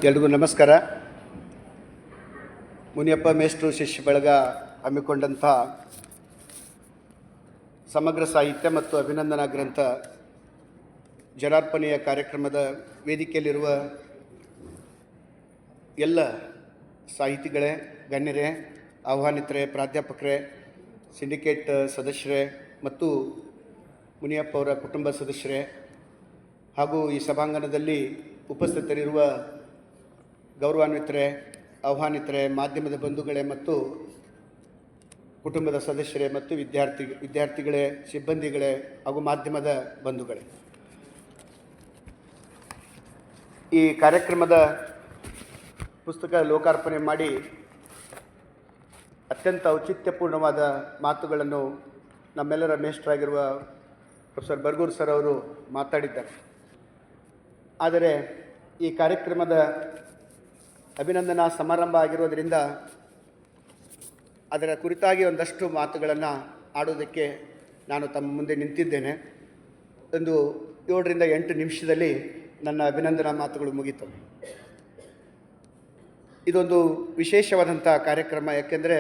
ಎಲ್ರಿಗೂ ನಮಸ್ಕಾರ. ಮುನಿಯಪ್ಪ ಮೇಷ್ಟ್ರು ಶಿಷ್ಯ ಬಳಗ ಹಮ್ಮಿಕೊಂಡಂಥ ಸಮಗ್ರ ಸಾಹಿತ್ಯ ಮತ್ತು ಅಭಿನಂದನಾ ಗ್ರಂಥ ಜನಾರ್ಪಣೆಯ ಕಾರ್ಯಕ್ರಮದ ವೇದಿಕೆಯಲ್ಲಿರುವ ಎಲ್ಲ ಸಾಹಿತಿಗಳೇ, ಗಣ್ಯರೇ, ಆಹ್ವಾನಿತರೇ, ಪ್ರಾಧ್ಯಾಪಕರೇ, ಸಿಂಡಿಕೇಟ್ ಸದಸ್ಯರೇ ಮತ್ತು ಮುನಿಯಪ್ಪ ಅವರ ಕುಟುಂಬ ಸದಸ್ಯರೇ ಹಾಗೂ ಈ ಸಭಾಂಗಣದಲ್ಲಿ ಉಪಸ್ಥಿತರಿರುವ ಗೌರವಾನ್ವಿತರೇ, ಆಹ್ವಾನಿತರೇ, ಮಾಧ್ಯಮದ ಬಂಧುಗಳೇ ಮತ್ತು ಕುಟುಂಬದ ಸದಸ್ಯರೇ ಮತ್ತು ವಿದ್ಯಾರ್ಥಿಗಳೇ, ಸಿಬ್ಬಂದಿಗಳೇ ಹಾಗೂ ಮಾಧ್ಯಮದ ಬಂಧುಗಳೇ, ಈ ಕಾರ್ಯಕ್ರಮದ ಪುಸ್ತಕ ಲೋಕಾರ್ಪಣೆ ಮಾಡಿ ಅತ್ಯಂತ ಔಚಿತ್ಯಪೂರ್ಣವಾದ ಮಾತುಗಳನ್ನು ನಮ್ಮೆಲ್ಲರ ಮೇಷ್ಟ್ರಾಗಿರುವ ಪ್ರೊಫೆಸರ್ ಬರ್ಗೂರು ಸರ್ ಅವರು ಮಾತಾಡಿದ್ದಾರೆ. ಆದರೆ ಈ ಕಾರ್ಯಕ್ರಮದ ಅಭಿನಂದನಾ ಸಮಾರಂಭ ಆಗಿರೋದರಿಂದ ಅದರ ಕುರಿತಾಗಿ ಒಂದಷ್ಟು ಮಾತುಗಳನ್ನು ಆಡೋದಕ್ಕೆ ನಾನು ತಮ್ಮ ಮುಂದೆ ನಿಂತಿದ್ದೇನೆ. ಒಂದು 7 ರಿಂದ 8 ನಿಮಿಷದಲ್ಲಿ ನನ್ನ ಅಭಿನಂದನಾ ಮಾತುಗಳು ಮುಗಿತವೆ. ಇದೊಂದು ವಿಶೇಷವಾದಂಥ ಕಾರ್ಯಕ್ರಮ. ಯಾಕೆಂದರೆ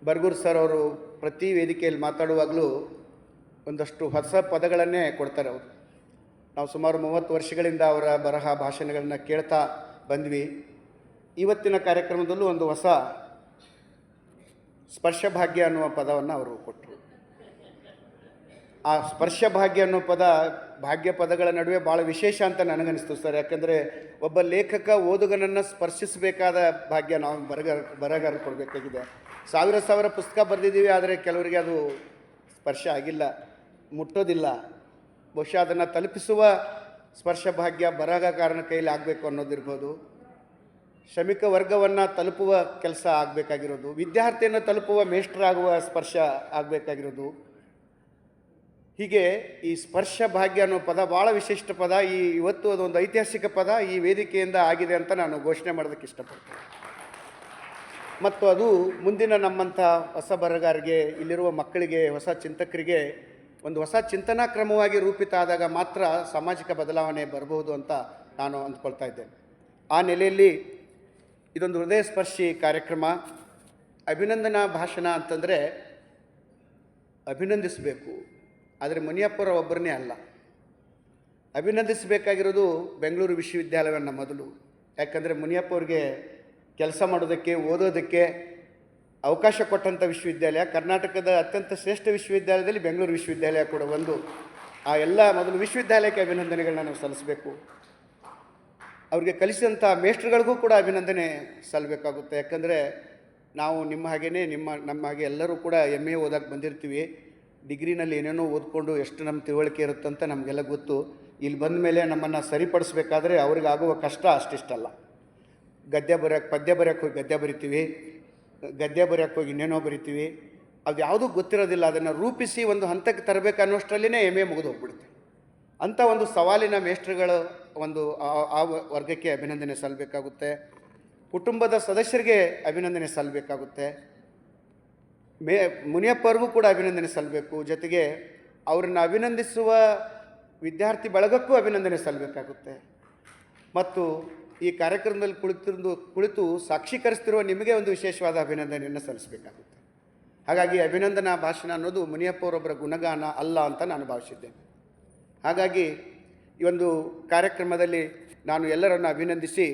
ಬರ್ಗೂರು ಸರ್ ಅವರು ಪ್ರತಿ ವೇದಿಕೆಯಲ್ಲಿ ಮಾತಾಡುವಾಗಲೂ ಒಂದಷ್ಟು ಹೊಸ ಪದಗಳನ್ನೇ ಕೊಡ್ತಾರೆ. ಅವರು ನಾವು ಸುಮಾರು 30 ವರ್ಷಗಳಿಂದ ಅವರ ಬರಹ ಭಾಷಣಗಳನ್ನು ಕೇಳ್ತಾ ಬಂದ್ವಿ. ಇವತ್ತಿನ ಕಾರ್ಯಕ್ರಮದಲ್ಲೂ ಒಂದು ಹೊಸ ಸ್ಪರ್ಶಭಾಗ್ಯ ಅನ್ನುವ ಪದವನ್ನು ಅವರು ಕೊಟ್ಟರು. ಆ ಸ್ಪರ್ಶಭಾಗ್ಯ ಅನ್ನೋ ಪದ ಭಾಗ್ಯ ಪದಗಳ ನಡುವೆ ಭಾಳ ವಿಶೇಷ ಅಂತ ನನಗನ್ನಿಸ್ತು ಸರ್. ಯಾಕೆಂದರೆ ಒಬ್ಬ ಲೇಖಕ ಓದುಗನನ್ನು ಸ್ಪರ್ಶಿಸಬೇಕಾದ ಭಾಗ್ಯ ನಾವು ಬರಗಾರ ಕೊಡಬೇಕಾಗಿದೆ. ಸಾವಿರ ಪುಸ್ತಕ ಬರೆದಿದ್ದೀವಿ, ಆದರೆ ಕೆಲವರಿಗೆ ಅದು ಸ್ಪರ್ಶ ಆಗಿಲ್ಲ, ಮುಟ್ಟೋದಿಲ್ಲ. ಬಹುಶಃ ಅದನ್ನು ತಲುಪಿಸುವ ಸ್ಪರ್ಶಭಾಗ್ಯ ಬರಹಗಾರನ ಕೈಲಿ ಆಗಬೇಕು ಅನ್ನೋದಿರ್ಬೋದು. ಶ್ರಮಿಕ ವರ್ಗವನ್ನು ತಲುಪುವ ಕೆಲಸ ಆಗಬೇಕಾಗಿರೋದು, ವಿದ್ಯಾರ್ಥಿಯನ್ನು ತಲುಪುವ ಮೇಷ್ಟ್ರಾಗುವ ಸ್ಪರ್ಶ ಆಗಬೇಕಾಗಿರೋದು. ಹೀಗೆ ಈ ಸ್ಪರ್ಶ ಭಾಗ್ಯ ಅನ್ನೋ ಪದ ಭಾಳ ವಿಶಿಷ್ಟ ಪದ. ಇವತ್ತು ಅದೊಂದು ಐತಿಹಾಸಿಕ ಪದ ಈ ವೇದಿಕೆಯಿಂದ ಆಗಿದೆ ಅಂತ ನಾನು ಘೋಷಣೆ ಮಾಡೋದಕ್ಕೆ ಇಷ್ಟಪಡ್ತೇನೆ. ಮತ್ತು ಅದು ಮುಂದಿನ ನಮ್ಮಂಥ ಹೊಸ ಬರಹಗಾರರಿಗೆ, ಇಲ್ಲಿರುವ ಮಕ್ಕಳಿಗೆ, ಹೊಸ ಚಿಂತಕರಿಗೆ ಒಂದು ಹೊಸ ಚಿಂತನಾ ಕ್ರಮವಾಗಿ ರೂಪಿತ ಆದಾಗ ಮಾತ್ರ ಸಾಮಾಜಿಕ ಬದಲಾವಣೆ ಬರಬಹುದು ಅಂತ ನಾನು ಅಂದ್ಕೊಳ್ತಾ ಇದ್ದೇನೆ. ಆ ನೆಲೆಯಲ್ಲಿ ಇದೊಂದು ಹೃದಯ ಸ್ಪರ್ಶಿ ಕಾರ್ಯಕ್ರಮ. ಅಭಿನಂದನಾ ಭಾಷಣ ಅಂತಂದರೆ ಅಭಿನಂದಿಸಬೇಕು, ಆದರೆ ಮುನಿಯಪ್ಪರ ಒಬ್ಬರನ್ನೇ ಅಲ್ಲ. ಅಭಿನಂದಿಸಬೇಕಾಗಿರೋದು ಬೆಂಗಳೂರು ವಿಶ್ವವಿದ್ಯಾಲಯವನ್ನು ಮೊದಲು. ಯಾಕಂದರೆ ಮುನಿಯಪ್ಪ ಅವ್ರಿಗೆ ಕೆಲಸ ಮಾಡೋದಕ್ಕೆ, ಓದೋದಕ್ಕೆ ಅವಕಾಶ ಕೊಟ್ಟಂಥ ವಿಶ್ವವಿದ್ಯಾಲಯ, ಕರ್ನಾಟಕದ ಅತ್ಯಂತ ಶ್ರೇಷ್ಠ ವಿಶ್ವವಿದ್ಯಾಲಯದಲ್ಲಿ ಬೆಂಗಳೂರು ವಿಶ್ವವಿದ್ಯಾಲಯ ಕೂಡ ಒಂದು. ಆ ಎಲ್ಲ ಮೊದಲು ವಿಶ್ವವಿದ್ಯಾಲಯಕ್ಕೆ ಅಭಿನಂದನೆಗಳನ್ನ ನಾವು ಸಲ್ಲಿಸಬೇಕು. ಅವ್ರಿಗೆ ಕಲಿಸಿದಂಥ ಮೇಷ್ಟ್ರುಗಳಿಗೂ ಕೂಡ ಅಭಿನಂದನೆ ಸಲ್ಲಬೇಕಾಗುತ್ತೆ. ಯಾಕಂದರೆ ನಾವು ನಿಮ್ಮ ಹಾಗೇ ನಮ್ಮ ಹಾಗೆ ಎಲ್ಲರೂ ಕೂಡ MA ಓದಕ್ಕೆ ಬಂದಿರ್ತೀವಿ. ಡಿಗ್ರಿನಲ್ಲಿ ಏನೇನೋ ಓದ್ಕೊಂಡು ಎಷ್ಟು ನಮ್ಮ ತಿಳುವಳಿಕೆ ಇರುತ್ತಂತ ನಮಗೆಲ್ಲ ಗೊತ್ತು. ಇಲ್ಲಿ ಬಂದ ಮೇಲೆ ನಮ್ಮನ್ನು ಸರಿಪಡಿಸ್ಬೇಕಾದ್ರೆ ಅವ್ರಿಗಾಗುವ ಕಷ್ಟ ಅಷ್ಟಿಷ್ಟಲ್ಲ. ಪದ್ಯ ಬರೆಯೋಕ್ಕೆ ಹೋಗಿ ಗದ್ಯ ಬರಿತೀವಿ, ಗದ್ಯ ಬರೆಯೋಕ್ಕೆ ಹೋಗಿ ಇನ್ನೇನೋ ಬರಿತೀವಿ. ಅದು ಯಾವುದೂ ಗೊತ್ತಿರೋದಿಲ್ಲ. ಅದನ್ನು ರೂಪಿಸಿ ಒಂದು ಹಂತಕ್ಕೆ ತರಬೇಕು ಅನ್ನೋಷ್ಟರಲ್ಲೇ MA ಮುಗಿದು ಹೋಗ್ಬಿಡುತ್ತೆ. ಅಂಥ ಒಂದು ಸವಾಲಿನ ಮೇಷ್ಟ್ರುಗಳು ಒಂದು ಆ ವರ್ಗಕ್ಕೆ ಅಭಿನಂದನೆ ಸಲ್ಲಬೇಕಾಗುತ್ತೆ. ಕುಟುಂಬದ ಸದಸ್ಯರಿಗೆ ಅಭಿನಂದನೆ ಸಲ್ಲಬೇಕಾಗುತ್ತೆ. ಮುನಿಯಪ್ಪವ್ರಿಗೂ ಕೂಡ ಅಭಿನಂದನೆ ಸಲ್ಲಬೇಕು. ಜೊತೆಗೆ ಅವರನ್ನು ಅಭಿನಂದಿಸುವ ವಿದ್ಯಾರ್ಥಿ ಬಳಗಕ್ಕೂ ಅಭಿನಂದನೆ ಸಲ್ಲಬೇಕಾಗುತ್ತೆ. ಮತ್ತು ಈ ಕಾರ್ಯಕ್ರಮದಲ್ಲಿ ಕುಳಿತು ಸಾಕ್ಷೀಕರಿಸ್ತಿರುವ ನಿಮಗೆ ಒಂದು ವಿಶೇಷವಾದ ಅಭಿನಂದನೆಯನ್ನು ಸಲ್ಲಿಸಬೇಕಾಗುತ್ತೆ. ಹಾಗಾಗಿ ಅಭಿನಂದನಾ ಭಾಷಣ ಅನ್ನೋದು ಮುನಿಯಪ್ಪವರೊಬ್ಬರ ಗುಣಗಾನ ಅಲ್ಲ ಅಂತ ನಾನು ಭಾವಿಸಿದ್ದೇನೆ. ಹಾಗಾಗಿ ಈ ಒಂದು ಕಾರ್ಯಕ್ರಮದಲ್ಲಿ ನಾನು ಎಲ್ಲರನ್ನು ಅಭಿನಂದಿಸಿ,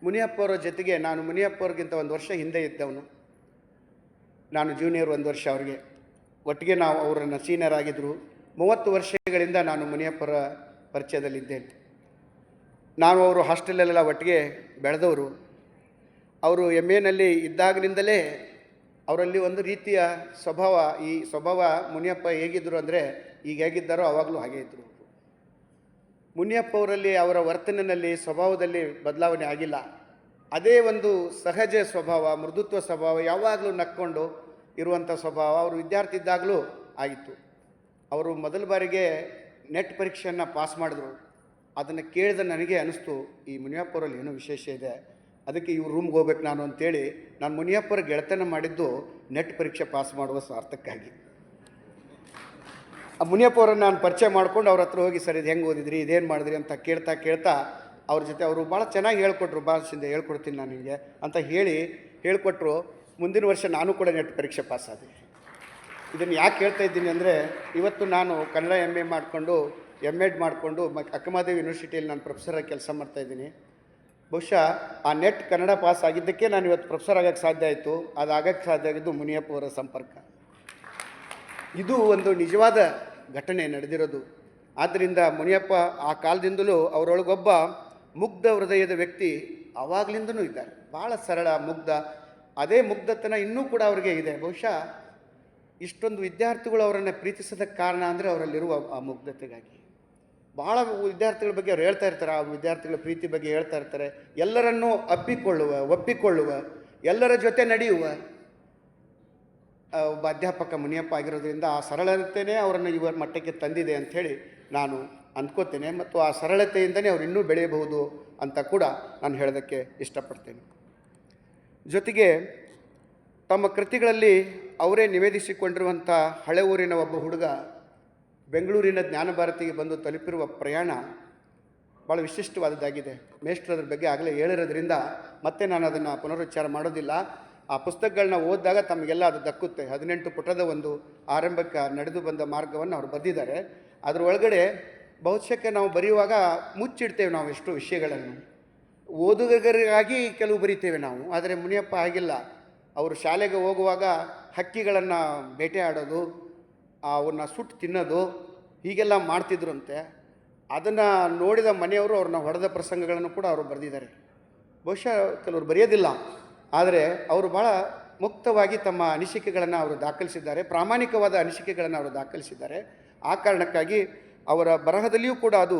ಮುನಿಯಪ್ಪವರ ಜೊತೆಗೆ ನಾನು ಮುನಿಯಪ್ಪವ್ರಿಗಿಂತ 1 ವರ್ಷ ಹಿಂದೆ ಇದ್ದವನು. ನಾನು ಜೂನಿಯರ್ 1 ವರ್ಷ ಅವ್ರಿಗೆ. ಒಟ್ಟಿಗೆ ನಾವು ಅವರನ್ನು ಸೀನಿಯರ್ ಆಗಿದ್ದರು. 30 ವರ್ಷಗಳಿಂದ ನಾನು ಮುನಿಯಪ್ಪರ ಪರಿಚಯದಲ್ಲಿದ್ದೇನೆ. ನಾನು ಅವರು ಹಾಸ್ಟೆಲಲ್ಲೆಲ್ಲ ಒಟ್ಟಿಗೆ ಬೆಳೆದವರು. ಅವರು MAನಲ್ಲಿ ಇದ್ದಾಗಿನಿಂದಲೇ ಅವರಲ್ಲಿ ಒಂದು ರೀತಿಯ ಸ್ವಭಾವ, ಈ ಸ್ವಭಾವ ಮುನಿಯಪ್ಪ ಹೇಗಿದ್ದರು ಅಂದರೆ ಈಗ ಹೇಗಿದ್ದಾರೋ ಆವಾಗಲೂ ಹಾಗೇ ಇದ್ದರು. ಮುನಿಯಪ್ಪ ಅವರಲ್ಲಿ ಅವರ ವರ್ತನೆಯಲ್ಲಿ, ಸ್ವಭಾವದಲ್ಲಿ ಬದಲಾವಣೆ ಆಗಿಲ್ಲ. ಅದೇ ಒಂದು ಸಹಜ ಸ್ವಭಾವ, ಮೃದುತ್ವ ಸ್ವಭಾವ, ಯಾವಾಗಲೂ ನಕ್ಕೊಂಡು ಇರುವಂಥ ಸ್ವಭಾವ ಅವರು ವಿದ್ಯಾರ್ಥಿ ಇದ್ದಾಗಲೂ ಆಗಿತ್ತು. ಅವರು ಮೊದಲ ಬಾರಿಗೆ ನೆಟ್ ಪರೀಕ್ಷೆಯನ್ನು ಪಾಸ್ ಮಾಡಿದ್ರು. ಅದನ್ನು ಕೇಳಿದ ನನಗೆ ಅನ್ನಿಸ್ತು, ಈ ಮುನಿಯಪ್ಪರಲ್ಲಿ ಏನೋ ವಿಶೇಷ ಇದೆ, ಅದಕ್ಕೆ ಇವ್ರು ರೂಮ್ಗೆ ಹೋಗ್ಬೇಕು ನಾನು ಅಂತೇಳಿ ನಾನು ಮುನಿಯಪ್ಪರ ಗೆಳೆತನ ಮಾಡಿದ್ದು ನೆಟ್ ಪರೀಕ್ಷೆ ಪಾಸ್ ಮಾಡುವ ಸ್ವಾರ್ಥಕ್ಕಾಗಿ. ಆ ಮುನಿಯಪ್ಪ ಅವರನ್ನು ನಾನು ಪರಿಚಯ ಮಾಡ್ಕೊಂಡು ಅವ್ರ ಹತ್ರ ಹೋಗಿ, ಸರ್ ಇದು ಹೆಂಗೆ ಓದಿದ್ರಿ, ಇದೇನು ಮಾಡಿದ್ರಿ ಅಂತ ಕೇಳ್ತಾ ಅವ್ರ ಜೊತೆ ಅವರು ಭಾಳ ಚೆನ್ನಾಗಿ ಹೇಳ್ಕೊಟ್ರು, ಭಾಷೆಯಿಂದ ಹೇಳ್ಕೊಡ್ತೀನಿ ನಾನು ನಿಮಗೆ ಅಂತ ಹೇಳ್ಕೊಟ್ರು. ಮುಂದಿನ ವರ್ಷ ನಾನು ಕೂಡ ನೆಟ್ ಪರೀಕ್ಷೆ ಪಾಸಾದೆ. ಇದನ್ನು ಯಾಕೆ ಹೇಳ್ತಾ ಇದ್ದೀನಿ ಅಂದರೆ, ಇವತ್ತು ನಾನು ಕನ್ನಡ MA ಮಾಡಿಕೊಂಡು MEd ಮಾಡಿಕೊಂಡು ಅಕ್ಕಮಹಾದೇವಿ ಯೂನಿವರ್ಸಿಟಿಯಲ್ಲಿ ನಾನು ಪ್ರೊಫೆಸರಾಗಿ ಕೆಲಸ ಮಾಡ್ತಾಯಿದ್ದೀನಿ. ಬಹುಶಃ ಆ ನೆಟ್ ಕನ್ನಡ ಪಾಸ್ ಆಗಿದ್ದಕ್ಕೆ ನಾನು ಇವತ್ತು ಪ್ರೊಫೆಸರ್ ಆಗೋಕ್ಕೆ ಸಾಧ್ಯ ಆಯಿತು. ಅದು ಆಗೋಕ್ಕೆ ಸಾಧ್ಯ ಆಗಿದ್ದು ಮುನಿಯಪ್ಪ ಅವರ ಸಂಪರ್ಕ. ಇದು ಒಂದು ನಿಜವಾದ ಘಟನೆ ನಡೆದಿರೋದು. ಆದ್ದರಿಂದ ಮುನಿಯಪ್ಪ ಆ ಕಾಲದಿಂದಲೂ ಅವರೊಳಗೊಬ್ಬ ಮುಗ್ಧ ಹೃದಯದ ವ್ಯಕ್ತಿ ಆವಾಗಲಿಂದನೂ ಇದ್ದಾರೆ. ಭಾಳ ಸರಳ, ಮುಗ್ಧ. ಅದೇ ಮುಗ್ಧತನ ಇನ್ನೂ ಕೂಡ ಅವರಿಗೆ ಇದೆ. ಬಹುಶಃ ಇಷ್ಟೊಂದು ವಿದ್ಯಾರ್ಥಿಗಳು ಅವರನ್ನು ಪ್ರೀತಿಸೋದಕ್ಕೆ ಕಾರಣ ಅಂದರೆ ಅವರಲ್ಲಿರುವ ಆ ಮುಗ್ಧತೆಗಾಗಿ. ಭಾಳ ವಿದ್ಯಾರ್ಥಿಗಳ ಬಗ್ಗೆ ಅವ್ರು ಹೇಳ್ತಾ ಇರ್ತಾರೆ, ಆ ವಿದ್ಯಾರ್ಥಿಗಳ ಪ್ರೀತಿ ಬಗ್ಗೆ ಹೇಳ್ತಾ ಇರ್ತಾರೆ. ಎಲ್ಲರನ್ನೂ ಒಪ್ಪಿಕೊಳ್ಳುವ, ಎಲ್ಲರ ಜೊತೆ ನಡೆಯುವ ಒಬ್ಬ ಅಧ್ಯಾಪಕ ಮುನಿಯಪ್ಪ ಆಗಿರೋದ್ರಿಂದ ಆ ಸರಳತೆಯೇ ಅವರನ್ನು ಇವರ ಮಟ್ಟಕ್ಕೆ ತಂದಿದೆ ಅಂಥೇಳಿ ನಾನು ಅಂದ್ಕೋತೇನೆ. ಮತ್ತು ಆ ಸರಳತೆಯಿಂದಲೇ ಅವರು ಇನ್ನೂ ಬೆಳೆಯಬಹುದು ಅಂತ ಕೂಡ ನಾನು ಹೇಳೋದಕ್ಕೆ ಇಷ್ಟಪಡ್ತೇನೆ. ಜೊತೆಗೆ ತಮ್ಮ ಕೃತಿಗಳಲ್ಲಿ ಅವರೇ ನಿವೇದಿಸಿಕೊಂಡಿರುವಂಥ ಹಳೆ ಊರಿನ ಒಬ್ಬ ಹುಡುಗ ಬೆಂಗಳೂರಿನ ಜ್ಞಾನಭಾರತಿಗೆ ಬಂದು ತಲುಪಿರುವ ಪ್ರಯಾಣ ಭಾಳ ವಿಶಿಷ್ಟವಾದದ್ದಾಗಿದೆ. ಮೇಷ್ಟ್ರು ಅದ್ರ ಬಗ್ಗೆ ಆಗಲೇ ಹೇಳಿರೋದ್ರಿಂದ ಮತ್ತೆ ನಾನು ಅದನ್ನು ಪುನರುಚ್ಚಾರ ಮಾಡೋದಿಲ್ಲ. ಆ ಪುಸ್ತಕಗಳನ್ನ ಓದಿದಾಗ ತಮಗೆಲ್ಲ ಅದು ದಕ್ಕುತ್ತೆ. 18 ಪುಟದ ಒಂದು ಆರಂಭಿಕ ನಡೆದು ಬಂದ ಮಾರ್ಗವನ್ನು ಅವರು ಬರೆದಿದ್ದಾರೆ. ಅದರ ಒಳಗಡೆ ಬಹುಶಃ ನಾವು ಬರೆಯುವಾಗ ಮುಚ್ಚಿಡ್ತೇವೆ ನಾವು ಎಷ್ಟೋ ವಿಷಯಗಳನ್ನು. ಓದುಗರಿಗಾಗಿ ಕೆಲವು ಬರಿತೇವೆ ನಾವು. ಆದರೆ ಮುನಿಯಪ್ಪ ಹಾಗಿಲ್ಲ. ಅವರು ಶಾಲೆಗೆ ಹೋಗುವಾಗ ಹಕ್ಕಿಗಳನ್ನು ಬೇಟೆ ಆಡೋದು, ಅವನ್ನ ಸುಟ್ಟು ತಿನ್ನೋದು, ಹೀಗೆಲ್ಲ ಮಾಡ್ತಿದ್ರಂತೆ. ಅದನ್ನು ನೋಡಿದ ಮನೆಯವರು ಅವ್ರನ್ನ ಹೊಡೆದ ಪ್ರಸಂಗಗಳನ್ನು ಕೂಡ ಅವರು ಬರೆದಿದ್ದಾರೆ. ಬಹುಶಃ ಕೆಲವರು ಬರೆಯೋದಿಲ್ಲ, ಆದರೆ ಅವರು ಭಾಳ ಮುಕ್ತವಾಗಿ ತಮ್ಮ ಅನಿಸಿಕೆಗಳನ್ನು ಅವರು ದಾಖಲಿಸಿದ್ದಾರೆ. ಪ್ರಾಮಾಣಿಕವಾದ ಅನಿಸಿಕೆಗಳನ್ನು ಅವರು ದಾಖಲಿಸಿದ್ದಾರೆ. ಆ ಕಾರಣಕ್ಕಾಗಿ ಅವರ ಬರಹದಲ್ಲಿಯೂ ಕೂಡ ಅದು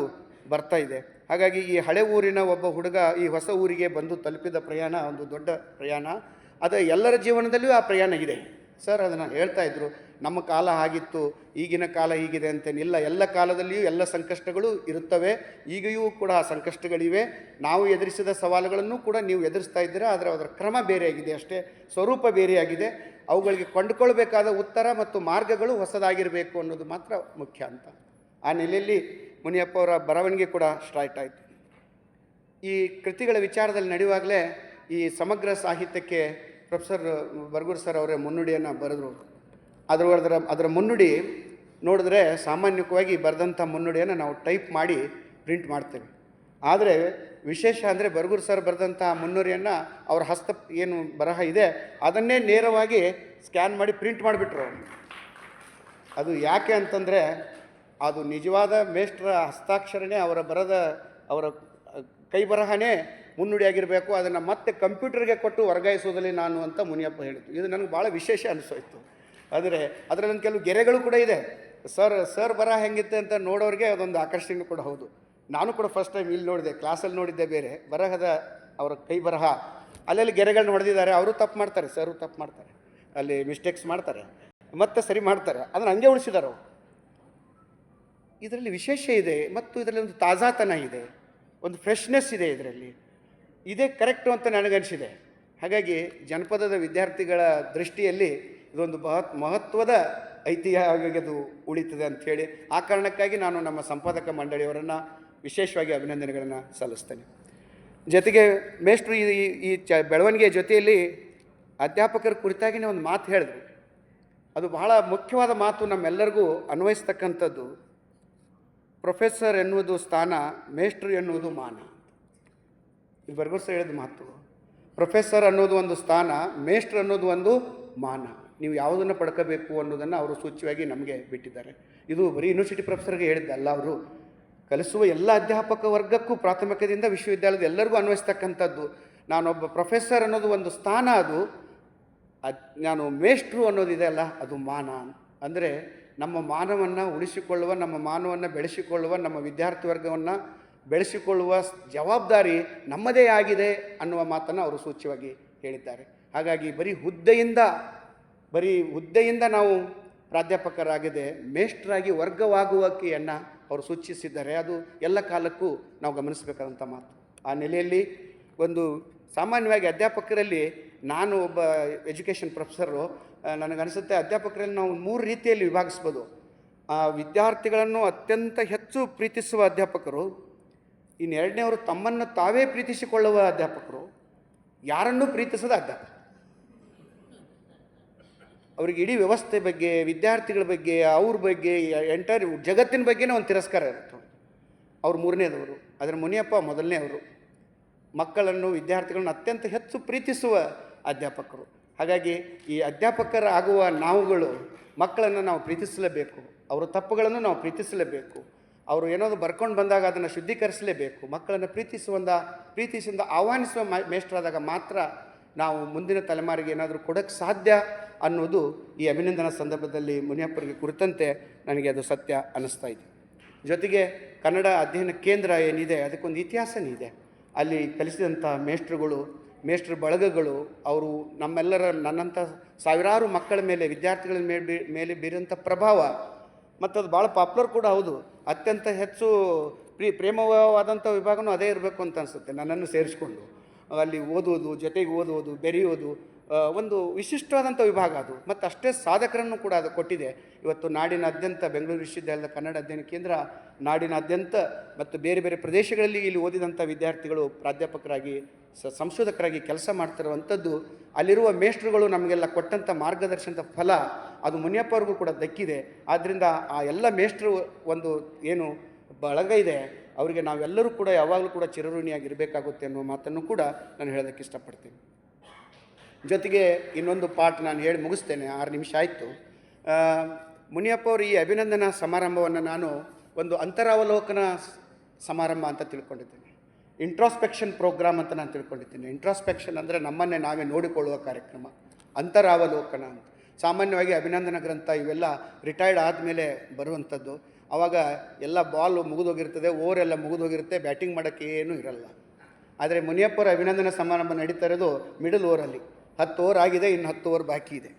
ಬರ್ತಾ ಇದೆ. ಹಾಗಾಗಿ ಈ ಹಳೆ ಊರಿನ ಒಬ್ಬ ಹುಡುಗ ಈ ಹೊಸ ಊರಿಗೆ ಬಂದು ತಲುಪಿದ ಪ್ರಯಾಣ ಒಂದು ದೊಡ್ಡ ಪ್ರಯಾಣ. ಅದು ಎಲ್ಲರ ಜೀವನದಲ್ಲಿಯೂ ಆ ಪ್ರಯಾಣ ಇದೆ. ಸರ್ ಅದನ್ನು ಹೇಳ್ತಾ ಇದ್ದರು, ನಮ್ಮ ಕಾಲ ಆಗಿತ್ತು, ಈಗಿನ ಕಾಲ ಹೀಗಿದೆ ಅಂತೇನಿಲ್ಲ. ಎಲ್ಲ ಕಾಲದಲ್ಲಿಯೂ ಎಲ್ಲ ಸಂಕಷ್ಟಗಳು ಇರುತ್ತವೆ. ಈಗೆಯೂ ಕೂಡ ಆ ಸಂಕಷ್ಟಗಳಿವೆ. ನಾವು ಎದುರಿಸಿದ ಸವಾಲುಗಳನ್ನು ಕೂಡ ನೀವು ಎದುರಿಸ್ತಾ ಇದ್ದೀರಾ. ಆದರೆ ಅದರ ಕ್ರಮ ಬೇರೆಯಾಗಿದೆ ಅಷ್ಟೇ, ಸ್ವರೂಪ ಬೇರೆಯಾಗಿದೆ. ಅವುಗಳಿಗೆ ಕೊಂಡುಕೊಳ್ಬೇಕಾದ ಉತ್ತರ ಮತ್ತು ಮಾರ್ಗಗಳು ಹೊಸದಾಗಿರಬೇಕು ಅನ್ನೋದು ಮಾತ್ರ ಮುಖ್ಯ ಅಂತ. ಆ ನೆಲೆಯಲ್ಲಿ ಮುನಿಯಪ್ಪ ಅವರ ಬರವಣಿಗೆ ಕೂಡ ಸ್ಟಾರ್ಟ್ ಆಯಿತು. ಈ ಕೃತಿಗಳ ವಿಚಾರದಲ್ಲಿ ನಡೆಯುವಾಗಲೇ ಈ ಸಮಗ್ರ ಸಾಹಿತ್ಯಕ್ಕೆ ಪ್ರೊಫೆಸರ್ ಬರ್ಗೂರು ಸರ್ ಅವರೇ ಮುನ್ನುಡಿಯನ್ನು ಬರೆದರು. ಅದರ ಮುನ್ನುಡಿ ನೋಡಿದ್ರೆ ಸಾಮಾನ್ಯವಾಗಿ ಬರೆದಂಥ ಮುನ್ನುಡಿಯನ್ನು ನಾವು ಟೈಪ್ ಮಾಡಿ ಪ್ರಿಂಟ್ ಮಾಡ್ತೇವೆ. ಆದರೆ ವಿಶೇಷ ಅಂದರೆ ಬರ್ಗೂರು ಸರ್ ಬರೆದಂಥ ಮುನ್ನುಡಿಯನ್ನು ಅವರ ಏನು ಬರಹ ಇದೆ ಅದನ್ನೇ ನೇರವಾಗಿ ಸ್ಕ್ಯಾನ್ ಮಾಡಿ ಪ್ರಿಂಟ್ ಮಾಡಿಬಿಟ್ರು. ಅದು ಯಾಕೆ ಅಂತಂದರೆ ಅದು ನಿಜವಾದ ಮೇಷ್ಟ್ರ ಹಸ್ತಾಕ್ಷರನೇ ಅವರ ಕೈ ಬರಹನೇ ಮುನ್ನುಡಿಯಾಗಿರಬೇಕು. ಅದನ್ನು ಮತ್ತೆ ಕಂಪ್ಯೂಟರ್ಗೆ ಕೊಟ್ಟು ವರ್ಗಾಯಿಸೋದಲ್ಲಿ ನಾನು ಅಂತ ಮುನಿಯಪ್ಪ ಹೇಳಿದ್ದು. ಇದು ನನಗೆ ಭಾಳ ವಿಶೇಷ ಅನಿಸೋಯ್ತು. ಆದರೆ ಅದರಲ್ಲಿ ಕೆಲವು ಗೆರೆಗಳು ಕೂಡ ಇದೆ. ಸರ್ ಬರಹ ಹೆಂಗಿತ್ತೆ ಅಂತ ನೋಡೋರಿಗೆ ಅದೊಂದು ಆಕರ್ಷಣೆ ಕೂಡ ಹೌದು. ನಾನು ಕೂಡ ಫಸ್ಟ್ ಟೈಮ್ ಇಲ್ಲಿ ನೋಡಿದೆ, ಕ್ಲಾಸಲ್ಲಿ ನೋಡಿದ್ದೆ ಬೇರೆ. ಬರಹದ ಅವರ ಕೈ ಬರಹ ಅಲ್ಲೆಲ್ಲಿ ಗೆರೆಗಳನ್ನ ಹೊಡೆದಿದ್ದಾರೆ. ಅವರು ತಪ್ಪು ಮಾಡ್ತಾರೆ, ಸರು ತಪ್ಪು ಮಾಡ್ತಾರೆ, ಅಲ್ಲಿ ಮಿಸ್ಟೇಕ್ಸ್ ಮಾಡ್ತಾರೆ, ಮತ್ತೆ ಸರಿ ಮಾಡ್ತಾರೆ. ಅದನ್ನು ಹಂಗೆ ಉಳಿಸಿದಾರೆ ಅವರು. ಇದರಲ್ಲಿ ವಿಶೇಷ ಇದೆ ಮತ್ತು ಇದರಲ್ಲಿ ಒಂದು ತಾಜಾತನ ಇದೆ, ಒಂದು ಫ್ರೆಶ್ನೆಸ್ ಇದೆ. ಇದರಲ್ಲಿ ಇದೇ ಕರೆಕ್ಟು ಅಂತ ನನಗನ್ನಿಸಿದೆ. ಹಾಗಾಗಿ ಜನಪದದ ವಿದ್ಯಾರ್ಥಿಗಳ ದೃಷ್ಟಿಯಲ್ಲಿ ಇದೊಂದು ಮಹತ್ವದ ಐತಿಹ್ಯವಾಗಿ ಅದು ಉಳಿತದೆ ಅಂಥೇಳಿ ಆ ಕಾರಣಕ್ಕಾಗಿ ನಾನು ನಮ್ಮ ಸಂಪಾದಕ ಮಂಡಳಿಯವರನ್ನು ವಿಶೇಷವಾಗಿ ಅಭಿನಂದನೆಗಳನ್ನು ಸಲ್ಲಿಸ್ತೇನೆ. ಜೊತೆಗೆ ಮೇಷ್ಟ್ರು ಈ ಬೆಳವಣಿಗೆಯ ಜೊತೆಯಲ್ಲಿ ಅಧ್ಯಾಪಕರ ಕುರಿತಾಗಿಯೇ ಒಂದು ಮಾತು ಹೇಳಿದ್ರು. ಅದು ಬಹಳ ಮುಖ್ಯವಾದ ಮಾತು, ನಮ್ಮೆಲ್ಲರಿಗೂ ಅನ್ವಯಿಸ್ತಕ್ಕಂಥದ್ದು. ಪ್ರೊಫೆಸರ್ ಎನ್ನುವುದು ಸ್ಥಾನ, ಮೇಷ್ಟ್ರು ಎನ್ನುವುದು ಮಾನ. ಇದು ಬರ್ಗೂರು ಸರ್ ಹೇಳಿದ ಮಾತು. ಪ್ರೊಫೆಸರ್ ಅನ್ನೋದು ಒಂದು ಸ್ಥಾನ, ಮೇಷ್ಟ್ರು ಅನ್ನೋದು ಒಂದು ಮಾನ. ನೀವು ಯಾವುದನ್ನು ಪಡ್ಕೋಬೇಕು ಅನ್ನೋದನ್ನು ಅವರು ಸೂಚ್ಯವಾಗಿ ನಮಗೆ ಬಿಟ್ಟಿದ್ದಾರೆ. ಇದು ಬರೀ ಯೂನಿವರ್ಸಿಟಿ ಪ್ರೊಫೆಸರ್ಗೆ ಹೇಳಿದ್ದಲ್ಲ, ಅವರು ಕಲಿಸುವ ಎಲ್ಲ ಅಧ್ಯಾಪಕ ವರ್ಗಕ್ಕೂ ಪ್ರಾಥಮಿಕದಿಂದ ವಿಶ್ವವಿದ್ಯಾಲಯದ ಎಲ್ಲರಿಗೂ ಅನ್ವಯಿಸ್ತಕ್ಕಂಥದ್ದು. ನಾನೊಬ್ಬ ಪ್ರೊಫೆಸರ್ ಅನ್ನೋದು ಒಂದು ಸ್ಥಾನ, ಅದು ನಾನು ಮೇಷ್ಟ್ರು ಅನ್ನೋದಿದೆ ಅಲ್ಲ, ಅದು ಮಾನ. ಅಂದರೆ ನಮ್ಮ ಮಾನವನ್ನು ಉಳಿಸಿಕೊಳ್ಳುವ, ನಮ್ಮ ಮಾನವನ್ನು ಬೆಳೆಸಿಕೊಳ್ಳುವ, ನಮ್ಮ ವಿದ್ಯಾರ್ಥಿ ವರ್ಗವನ್ನು ಬೆಳೆಸಿಕೊಳ್ಳುವ ಜವಾಬ್ದಾರಿ ನಮ್ಮದೇ ಆಗಿದೆ ಅನ್ನುವ ಮಾತನ್ನು ಅವರು ಸೂಚ್ಯವಾಗಿ ಹೇಳಿದ್ದಾರೆ. ಹಾಗಾಗಿ ಬರೀ ಹುದ್ದೆಯಿಂದ ನಾವು ಪ್ರಾಧ್ಯಾಪಕರಾಗದೆ ಮೇಷ್ಟ್ರಾಗಿ ವರ್ಗವಾಗುವಿಕೆಯನ್ನು ಅವರು ಸೂಚಿಸಿದ್ದಾರೆ. ಅದು ಎಲ್ಲ ಕಾಲಕ್ಕೂ ನಾವು ಗಮನಿಸಬೇಕಾದಂಥ ಮಾತು. ಆ ನೆಲೆಯಲ್ಲಿ ಒಂದು ಸಾಮಾನ್ಯವಾಗಿ ಅಧ್ಯಾಪಕರಲ್ಲಿ, ನಾನು ಒಬ್ಬ ಎಜುಕೇಷನ್ ಪ್ರೊಫೆಸರು, ನನಗನ್ನಿಸುತ್ತೆ ಅಧ್ಯಾಪಕರಲ್ಲಿ ನಾವು 3 ರೀತಿಯಲ್ಲಿ ವಿಭಾಗಿಸ್ಬೋದು. ವಿದ್ಯಾರ್ಥಿಗಳನ್ನು ಅತ್ಯಂತ ಹೆಚ್ಚು ಪ್ರೀತಿಸುವ ಅಧ್ಯಾಪಕರು, ಇನ್ನು ಎರಡನೇವರು ತಮ್ಮನ್ನು ತಾವೇ ಪ್ರೀತಿಸಿಕೊಳ್ಳುವ ಅಧ್ಯಾಪಕರು, ಯಾರನ್ನೂ ಪ್ರೀತಿಸದ ಅಧ್ಯಾಪಕ. ಅವ್ರಿಗೆ ಇಡೀ ವ್ಯವಸ್ಥೆ ಬಗ್ಗೆ, ವಿದ್ಯಾರ್ಥಿಗಳ ಬಗ್ಗೆ, ಅವ್ರ ಬಗ್ಗೆ, ಎಂಟೈರ್ ಜಗತ್ತಿನ ಬಗ್ಗೆನೇ ಒಂದು ತಿರಸ್ಕಾರ ಇರುತ್ತೆ. ಅವ್ರು ಮೂರನೇದವರು. ಅದರ ಮುನಿಯಪ್ಪ ಮೊದಲನೇವರು. ಮಕ್ಕಳನ್ನು, ವಿದ್ಯಾರ್ಥಿಗಳನ್ನು ಅತ್ಯಂತ ಹೆಚ್ಚು ಪ್ರೀತಿಸುವ ಅಧ್ಯಾಪಕರು. ಹಾಗಾಗಿ ಈ ಅಧ್ಯಾಪಕರಾಗುವ ನಾವುಗಳು ಮಕ್ಕಳನ್ನು ನಾವು ಪ್ರೀತಿಸಲೇಬೇಕು, ಅವರ ತಪ್ಪುಗಳನ್ನು ನಾವು ಪ್ರೀತಿಸಲೇಬೇಕು. ಅವರು ಏನಾದರೂ ಬರ್ಕೊಂಡು ಬಂದಾಗ ಅದನ್ನು ಶುದ್ಧೀಕರಿಸಲೇಬೇಕು. ಮಕ್ಕಳನ್ನು ಪ್ರೀತಿಸಿಂದ ಆಹ್ವಾನಿಸುವ ಮೇಷ್ಟ್ರಾದಾಗ ಮಾತ್ರ ನಾವು ಮುಂದಿನ ತಲೆಮಾರಿಗೆ ಏನಾದರೂ ಕೊಡೋಕ್ಕೆ ಸಾಧ್ಯ ಅನ್ನೋದು ಈ ಅಭಿನಂದನಾ ಸಂದರ್ಭದಲ್ಲಿ ಮುನಿಯಪ್ಪರಿಗೆ ಕುರಿತಂತೆ ನನಗೆ ಅದು ಸತ್ಯ ಅನ್ನಿಸ್ತಾ ಇದೆ. ಜೊತೆಗೆ ಕನ್ನಡ ಅಧ್ಯಯನ ಕೇಂದ್ರ ಏನಿದೆ ಅದಕ್ಕೊಂದು ಇತಿಹಾಸನೇ ಇದೆ. ಅಲ್ಲಿ ಕಲಿಸಿದಂಥ ಮೇಷ್ಟ್ರ ಬಳಗಗಳು, ಅವರು ನನ್ನಂಥ ಸಾವಿರಾರು ಮಕ್ಕಳ ಮೇಲೆ, ವಿದ್ಯಾರ್ಥಿಗಳ ಮೇಲೆ ಬೀರೋಂಥ ಪ್ರಭಾವ, ಮತ್ತು ಅದು ಭಾಳ ಪಾಪ್ಯುಲರ್ ಕೂಡ ಹೌದು. ಅತ್ಯಂತ ಹೆಚ್ಚು ಪ್ರೇಮವಾದಂಥ ವಿಭಾಗನೂ ಅದೇ ಇರಬೇಕು ಅಂತ ಅನಿಸುತ್ತೆ, ನನ್ನನ್ನು ಸೇರಿಸ್ಕೊಂಡು. ಅಲ್ಲಿ ಓದುವುದು, ಜೊತೆಗೆ ಓದುವುದು, ಬೆರೆಯುವುದು ಒಂದು ವಿಶಿಷ್ಟವಾದಂಥ ವಿಭಾಗ ಅದು. ಮತ್ತು ಅಷ್ಟೇ ಸಾಧಕರನ್ನು ಕೂಡ ಅದು ಕೊಟ್ಟಿದೆ. ಇವತ್ತು ನಾಡಿನಾದ್ಯಂತ ಬೆಂಗಳೂರು ವಿಶ್ವವಿದ್ಯಾಲಯದ ಕನ್ನಡ ಅಧ್ಯಯನ ಕೇಂದ್ರ ನಾಡಿನಾದ್ಯಂತ ಮತ್ತು ಬೇರೆ ಬೇರೆ ಪ್ರದೇಶಗಳಲ್ಲಿ ಇಲ್ಲಿ ಓದಿದಂಥ ವಿದ್ಯಾರ್ಥಿಗಳು ಪ್ರಾಧ್ಯಾಪಕರಾಗಿ, ಸಂಶೋಧಕರಾಗಿ ಕೆಲಸ ಮಾಡ್ತಿರುವಂಥದ್ದು, ಅಲ್ಲಿರುವ ಮೇಷ್ಟ್ರುಗಳು ನಮಗೆಲ್ಲ ಕೊಟ್ಟಂಥ ಮಾರ್ಗದರ್ಶನದ ಫಲ ಅದು ಮುನಿಯಪ್ಪ ಅವ್ರಿಗೂ ಕೂಡ ದಕ್ಕಿದೆ. ಆದ್ದರಿಂದ ಆ ಎಲ್ಲ ಮೇಷ್ಟ್ರು ಒಂದು ಏನು ಬಳಗ ಇದೆ, ಅವರಿಗೆ ನಾವೆಲ್ಲರೂ ಕೂಡ ಯಾವಾಗಲೂ ಕೂಡ ಚಿರಋಣಿಯಾಗಿರಬೇಕಾಗುತ್ತೆ ಅನ್ನುವ ಮಾತನ್ನು ಕೂಡ ನಾನು ಹೇಳೋದಕ್ಕೆ ಇಷ್ಟಪಡ್ತೀನಿ. ಜೊತೆಗೆ ಇನ್ನೊಂದು ಪಾಠ ನಾನು ಹೇಳಿ ಮುಗಿಸ್ತೇನೆ, 6 ನಿಮಿಷ ಆಯಿತು. ಮುನಿಯಪ್ಪ ಅವರು ಈ ಅಭಿನಂದನಾ ಸಮಾರಂಭವನ್ನು ನಾನು ಒಂದು ಅಂತರಾವಲೋಕನ ಸಮಾರಂಭ ಅಂತ ತಿಳ್ಕೊಂಡಿದ್ದೇನೆ. ಇಂಟ್ರಾಸ್ಪೆಕ್ಷನ್ ಪ್ರೋಗ್ರಾಮ್ ಅಂತ ನಾನು ತಿಳ್ಕೊಂಡಿದ್ದೀನಿ. ಇಂಟ್ರಾಸ್ಪೆಕ್ಷನ್ ಅಂದರೆ ನಮ್ಮನ್ನೇ ನಾವೇ ನೋಡಿಕೊಳ್ಳುವ ಕಾರ್ಯಕ್ರಮ, ಅಂತರಾವಲೋಕನ ಅಂತ. ಸಾಮಾನ್ಯವಾಗಿ ಅಭಿನಂದನಾ ಗ್ರಂಥ ಇವೆಲ್ಲ ರಿಟೈರ್ಡ್ ಆದಮೇಲೆ ಬರುವಂಥದ್ದು. ಆವಾಗ ಎಲ್ಲ ಬಾಲ್ ಮುಗಿದೋಗಿರ್ತದೆ, ಓವರೆಲ್ಲ ಮುಗಿದೋಗಿರುತ್ತೆ, ಬ್ಯಾಟಿಂಗ್ ಮಾಡೋಕ್ಕೆ ಏನೂ ಇರಲ್ಲ. ಆದರೆ ಮುನಿಯಪ್ಪರ ಅಭಿನಂದನಾ ಸಮಾರಂಭ ನಡೀತಾ ಇರೋದು ಮಿಡಲ್ ಓವರಲ್ಲಿ. 10 ಓವರ್ ಆಗಿದೆ, ಇನ್ನು 10 ಓವರ್ ಬಾಕಿ ಇದೆ.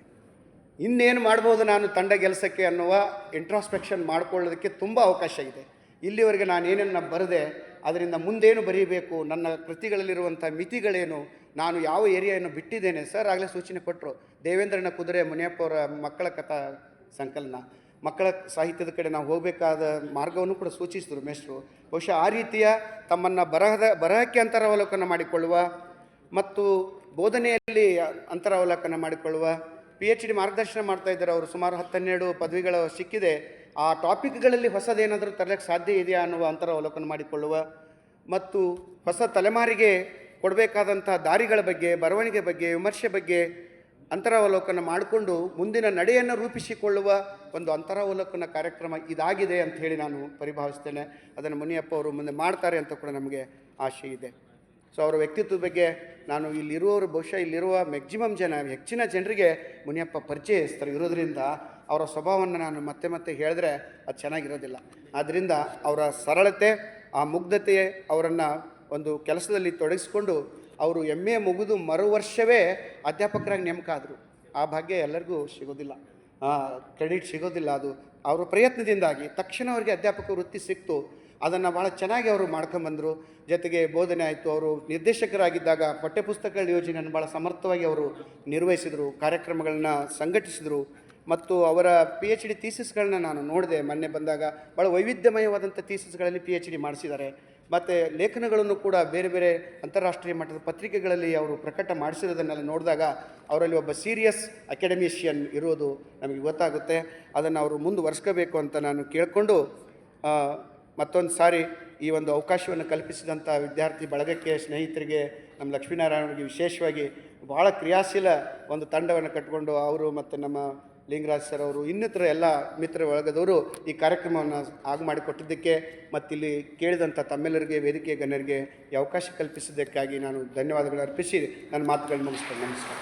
ಇನ್ನೇನು ಮಾಡ್ಬೋದು ನಾನು ತಂಡ ಗೆಲ್ಲಿಸೋಕ್ಕೆ ಅನ್ನುವ ಇಂಟ್ರಾಸ್ಪೆಕ್ಷನ್ ಮಾಡ್ಕೊಳ್ಳೋದಕ್ಕೆ ತುಂಬ ಅವಕಾಶ ಇದೆ. ಇಲ್ಲಿವರೆಗೆ ನಾನು ಏನೇನು ಬರೆದೆ, ಅದರಿಂದ ಮುಂದೇನು ಬರೀಬೇಕು, ನನ್ನ ಕೃತಿಗಳಲ್ಲಿರುವಂಥ ಮಿತಿಗಳೇನು, ನಾನು ಯಾವ ಏರಿಯಾಯನ್ನು ಬಿಟ್ಟಿದ್ದೇನೆ. ಸರ್ ಆಗಲೇ ಸೂಚನೆ ಕೊಟ್ಟರು. ದೇವೇಂದ್ರನ ಕುದುರೆ ಮುನಿಯಪ್ಪ ಅವರ ಮಕ್ಕಳ ಕಥಾ ಸಂಕಲನ, ಮಕ್ಕಳ ಸಾಹಿತ್ಯದ ಕಡೆ ನಾವು ಹೋಗಬೇಕಾದ ಮಾರ್ಗವನ್ನು ಕೂಡ ಸೂಚಿಸಿದರು ಮೇಷ್ಟ್ರು. ಬಹುಶಃ ಆ ರೀತಿಯ ತಮ್ಮನ್ನು ಬರಹಕ್ಕೆ ಅಂತರಾವಲೋಕನ ಮಾಡಿಕೊಳ್ಳುವ ಮತ್ತು ಬೋಧನೆಯಲ್ಲಿ ಅಂತರಾವಲೋಕನ ಮಾಡಿಕೊಳ್ಳುವ PhD ಮಾರ್ಗದರ್ಶನ ಮಾಡ್ತಾಯಿದ್ದಾರೆ ಅವರು. ಸುಮಾರು 10-12 ಪದವಿಗಳು ಸಿಕ್ಕಿದೆ. ಆ ಟಾಪಿಕ್ಗಳಲ್ಲಿ ಹೊಸದೇನಾದರೂ ತರಲಿಕ್ಕೆ ಸಾಧ್ಯ ಇದೆಯಾ ಅನ್ನುವ ಅಂತರಾವಲೋಕನ ಮಾಡಿಕೊಳ್ಳುವ ಮತ್ತು ಹೊಸ ತಲೆಮಾರಿಗೆ ಕೊಡಬೇಕಾದಂಥ ದಾರಿಗಳ ಬಗ್ಗೆ, ಬರವಣಿಗೆ ಬಗ್ಗೆ, ವಿಮರ್ಶೆ ಬಗ್ಗೆ ಅಂತರಾವಲೋಕನ ಮಾಡಿಕೊಂಡು ಮುಂದಿನ ನಡೆಯನ್ನು ರೂಪಿಸಿಕೊಳ್ಳುವ ಒಂದು ಅಂತರಾವಲೋಕನ ಕಾರ್ಯಕ್ರಮ ಇದಾಗಿದೆ ಅಂತ ಹೇಳಿ ನಾನು ಪರಿಭಾವಿಸ್ತೇನೆ. ಅದನ್ನು ಮುನಿಯಪ್ಪ ಅವರು ಮುಂದೆ ಮಾಡ್ತಾರೆ ಅಂತ ಕೂಡ ನಮಗೆ ಆಶೆ ಇದೆ. ಸೊ ಅವರ ವ್ಯಕ್ತಿತ್ವದ ಬಗ್ಗೆ ನಾನು ಇಲ್ಲಿರುವವರು, ಬಹುಶಃ ಇಲ್ಲಿರುವ ಮ್ಯಾಕ್ಸಿಮಮ್ ಹೆಚ್ಚಿನ ಜನರಿಗೆ ಮುನಿಯಪ್ಪ ಪರಿಚಯಿಸ್ತಾರೆ ಇರೋದ್ರಿಂದ ಅವರ ಸ್ವಭಾವವನ್ನು ನಾನು ಮತ್ತೆ ಹೇಳಿದ್ರೆ ಅದು ಚೆನ್ನಾಗಿರೋದಿಲ್ಲ. ಆದ್ದರಿಂದ ಅವರ ಸರಳತೆ, ಆ ಮುಗ್ಧತೆ ಅವರನ್ನು ಒಂದು ಕೆಲಸದಲ್ಲಿ ತೊಡಗಿಸ್ಕೊಂಡು ಅವರು MA ಮುಗಿದು ವರ್ಷವೇ ಅಧ್ಯಾಪಕರಾಗಿ ನೇಮಕ ಆದರು. ಆ ಭಾಗ್ಯ ಎಲ್ಲರಿಗೂ ಸಿಗೋದಿಲ್ಲ, ಕ್ರೆಡಿಟ್ ಸಿಗೋದಿಲ್ಲ. ಅದು ಅವರ ಪ್ರಯತ್ನದಿಂದಾಗಿ ತಕ್ಷಣ ಅವರಿಗೆ ಅಧ್ಯಾಪಕ ವೃತ್ತಿ ಸಿಕ್ತು. ಅದನ್ನು ಭಾಳ ಚೆನ್ನಾಗಿ ಅವರು ಮಾಡ್ಕೊಂಬಂದರು. ಜೊತೆಗೆ ಬೋಧನೆ ಆಯಿತು. ಅವರು ನಿರ್ದೇಶಕರಾಗಿದ್ದಾಗ ಪಠ್ಯಪುಸ್ತಕಗಳ ಯೋಜನೆಯನ್ನು ಭಾಳ ಸಮರ್ಥವಾಗಿ ಅವರು ನಿರ್ವಹಿಸಿದರು, ಕಾರ್ಯಕ್ರಮಗಳನ್ನ ಸಂಘಟಿಸಿದರು. ಮತ್ತು ಅವರ PhD ಥೀಸಿಸ್ಗಳನ್ನ ನಾನು ನೋಡಿದೆ ಮೊನ್ನೆ ಬಂದಾಗ. ಭಾಳ ವೈವಿಧ್ಯಮಯವಾದಂಥ ಥೀಸಿಸ್ಗಳಲ್ಲಿ PhD ಮಾಡಿಸಿದ್ದಾರೆ. ಮತ್ತು ಲೇಖನಗಳನ್ನು ಕೂಡ ಬೇರೆ ಬೇರೆ ಅಂತಾರಾಷ್ಟ್ರೀಯ ಮಟ್ಟದ ಪತ್ರಿಕೆಗಳಲ್ಲಿ ಅವರು ಪ್ರಕಟ ಮಾಡಿಸಿರೋದನ್ನೆಲ್ಲ ನೋಡಿದಾಗ ಅವರಲ್ಲಿ ಒಬ್ಬ ಸೀರಿಯಸ್ ಅಕಾಡೆಮಿಷಿಯನ್ ಇರೋದು ನಮಗೆ ಗೊತ್ತಾಗುತ್ತೆ. ಅದನ್ನು ಅವರು ಮುಂದುವರಿಸ್ಕೋಬೇಕು ಅಂತ ನಾನು ಕೇಳಿಕೊಂಡು ಮತ್ತೊಂದು ಸಾರಿ ಈ ಒಂದು ಅವಕಾಶವನ್ನು ಕಲ್ಪಿಸಿದಂಥ ವಿದ್ಯಾರ್ಥಿ ಬಳಗಕ್ಕೆ, ಸ್ನೇಹಿತರಿಗೆ, ನಮ್ಮ ಲಕ್ಷ್ಮೀನಾರಾಯಣರಿಗೆ ವಿಶೇಷವಾಗಿ ಭಾಳ ಕ್ರಿಯಾಶೀಲ ಒಂದು ತಂಡವನ್ನು ಕಟ್ಟಿಕೊಂಡು ಅವರು ಮತ್ತು ನಮ್ಮ ಲಿಂಗರಾಜ್ ಸರ್ ಅವರು, ಇನ್ನಿತರ ಎಲ್ಲ ಮಿತ್ರ ಬಳಗದವರು ಈ ಕಾರ್ಯಕ್ರಮವನ್ನು ಮಾಡಿಕೊಟ್ಟಿದ್ದಕ್ಕೆ ಮತ್ತು ಇಲ್ಲಿ ಕೇಳಿದಂಥ ತಮ್ಮೆಲ್ಲರಿಗೆ, ವೇದಿಕೆಯ ಗಣ್ಯರಿಗೆ ಈ ಅವಕಾಶ ಕಲ್ಪಿಸಿದ್ದಕ್ಕಾಗಿ ನಾನು ಧನ್ಯವಾದಗಳು ಅರ್ಪಿಸಿ ನನ್ನ ಮಾತುಗಳನ್ನು ಮುಗಿಸ್ತೇನೆ. ನಮಸ್ಕಾರ.